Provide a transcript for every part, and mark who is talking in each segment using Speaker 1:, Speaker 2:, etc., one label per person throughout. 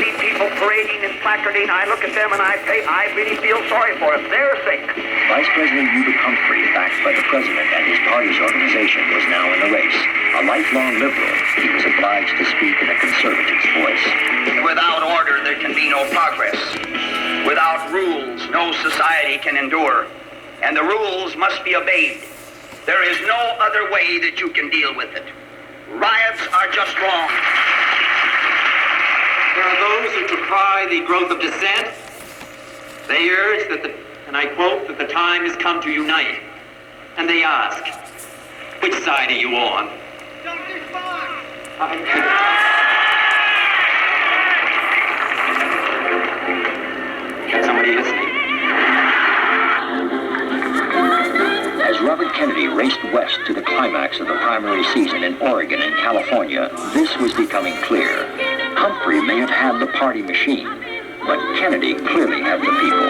Speaker 1: see people parading and placarding, I look at them and I really feel sorry for them. Their sake.
Speaker 2: Vice President Hubert Humphrey, backed by the president and his party's organization, was now in the race. A lifelong liberal, he was obliged to speak in a conservative's voice.
Speaker 1: Without order, there can be no progress. Without rules, no society can endure. And the rules must be obeyed. There is no other way that you can deal with it. Riots are just wrong.
Speaker 3: There are those who decry the growth of dissent. They urge that and I quote, that the time has come to unite. And they ask, which side are you on? Somebody listening.
Speaker 2: As Robert Kennedy raced west to the climax of the primary season in Oregon and California, this was becoming clear. Humphrey may have had the party machine, but Kennedy clearly had the people.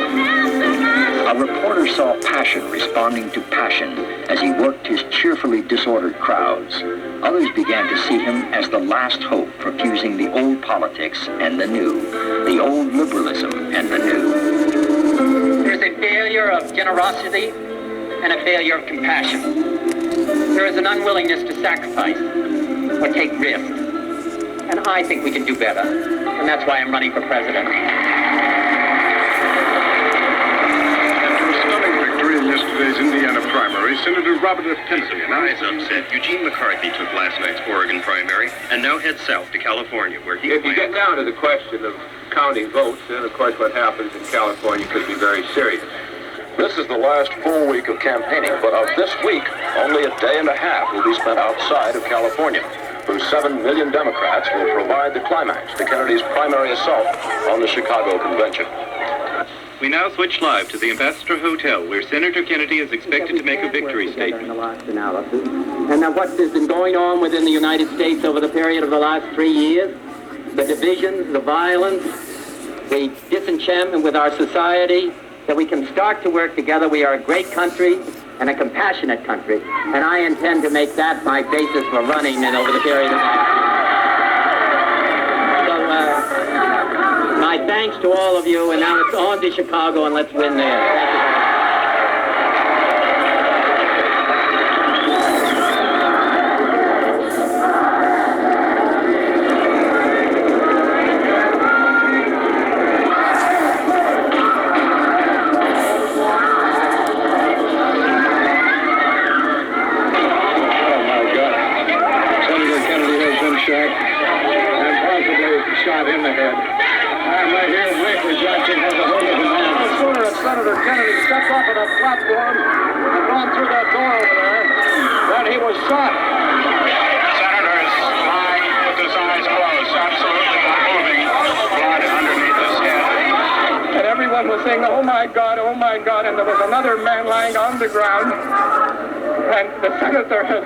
Speaker 2: A reporter saw passion responding to passion as he worked his cheerfully disordered crowds. Others began to see him as the last hope for fusing the old politics and the new, the old liberalism and the new.
Speaker 3: There's a failure of generosity and a failure of compassion. There is an unwillingness to sacrifice or take risks. And I think we can do better. And that's why I'm running for president.
Speaker 4: After a stunning victory in yesterday's Indiana primary, Senator Robert F. Kennedy announced...
Speaker 5: Surprise upset. Eugene McCarthy took last night's Oregon primary and now heads south to California, where he...
Speaker 6: If you get down to the question of counting votes, then of course what happens in California could be very serious.
Speaker 7: This is the last full week of campaigning, but of this week, only a day and a half will be spent outside of California, whose 7 million Democrats will provide the climax to Kennedy's primary assault on the Chicago Convention.
Speaker 5: We now switch live to the Ambassador Hotel, where Senator Kennedy is expected to make a victory statement.
Speaker 3: And what has been going on within the United States over the period of the last 3 years, the divisions, the violence, the disenchantment with our society, that we can start to work together. We are a great country and a compassionate country, and I intend to make that my basis for running and over the period of time. So, my thanks to all of you, and now it's on to Chicago, and let's win there. Thank you.
Speaker 4: Senator Kennedy stepped off of that platform and gone through that door over there. Then he was shot.
Speaker 8: Senator is lying with his eyes closed, absolutely moving, blood underneath his head.
Speaker 4: And everyone was saying, oh my God, and there was another man lying on the ground. And the senator had...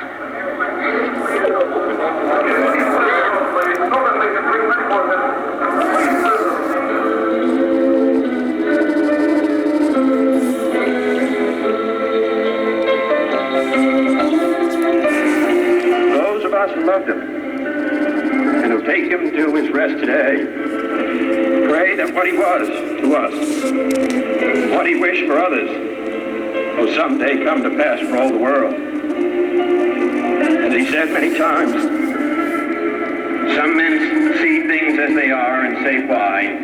Speaker 1: Who loved him and who take him to his rest today. Pray that what he was to us, what he wished for others, will someday come to pass for all the world. As he said many times, some men see things as they are and say why.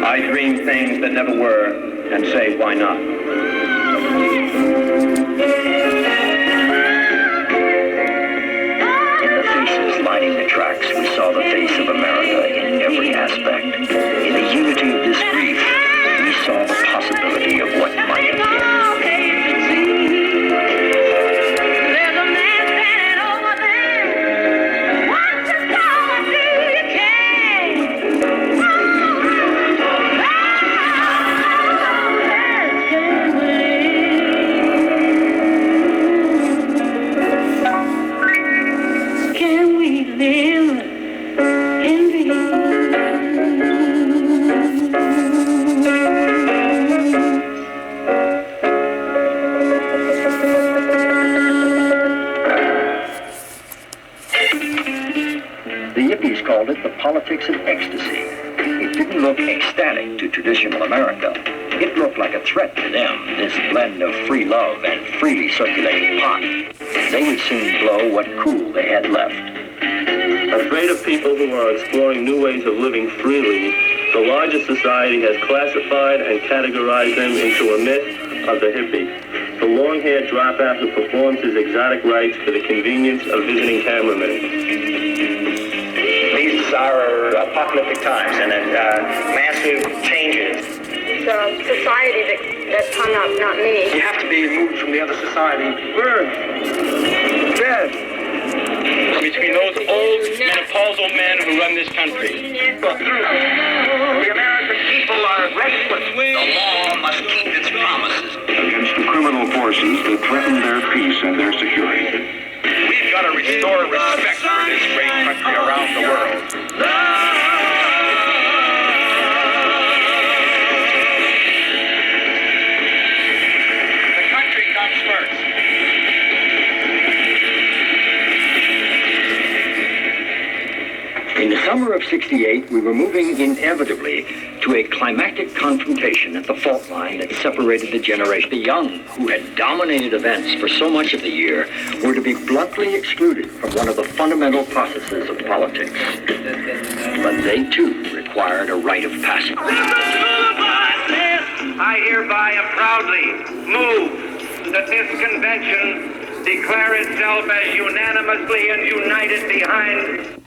Speaker 1: I dream things that never were and say why not.
Speaker 2: Lining the tracks, we saw the face of America in every aspect. In the unity of this grief, we saw the possibility of what might have been.
Speaker 9: Live in peace.
Speaker 2: ecstasy. It didn't look ecstatic to traditional America. It looked like a threat to them, this blend of free love and freely circulating pot. They would soon blow what cool they had left.
Speaker 9: Afraid of people who are exploring new ways of living freely, the larger society has classified and categorized them into a myth of the hippie, the long-haired dropout who performs his exotic rites for the convenience of visiting cameramen.
Speaker 1: These are apocalyptic times and massive changes.
Speaker 10: It's a society that's hung up, not me.
Speaker 1: You have to be removed from the other society. Birth. Death.
Speaker 5: Between those old menopausal men who run this country.
Speaker 1: The American people are restless.
Speaker 2: The law must keep its promises.
Speaker 7: Against the criminal forces that threaten their peace and their security.
Speaker 8: We've got to restore respect for this great country around the world. The country comes first.
Speaker 2: In the summer of '68, we were moving inevitably to a climactic confrontation at the fault line that separated the generation. The young, who had dominated events for so much of the year, were to be bluntly excluded from one of the fundamental processes of politics. But they, too, required a rite of passage.
Speaker 1: I hereby and proudly move that this convention declare itself as unanimously and united behind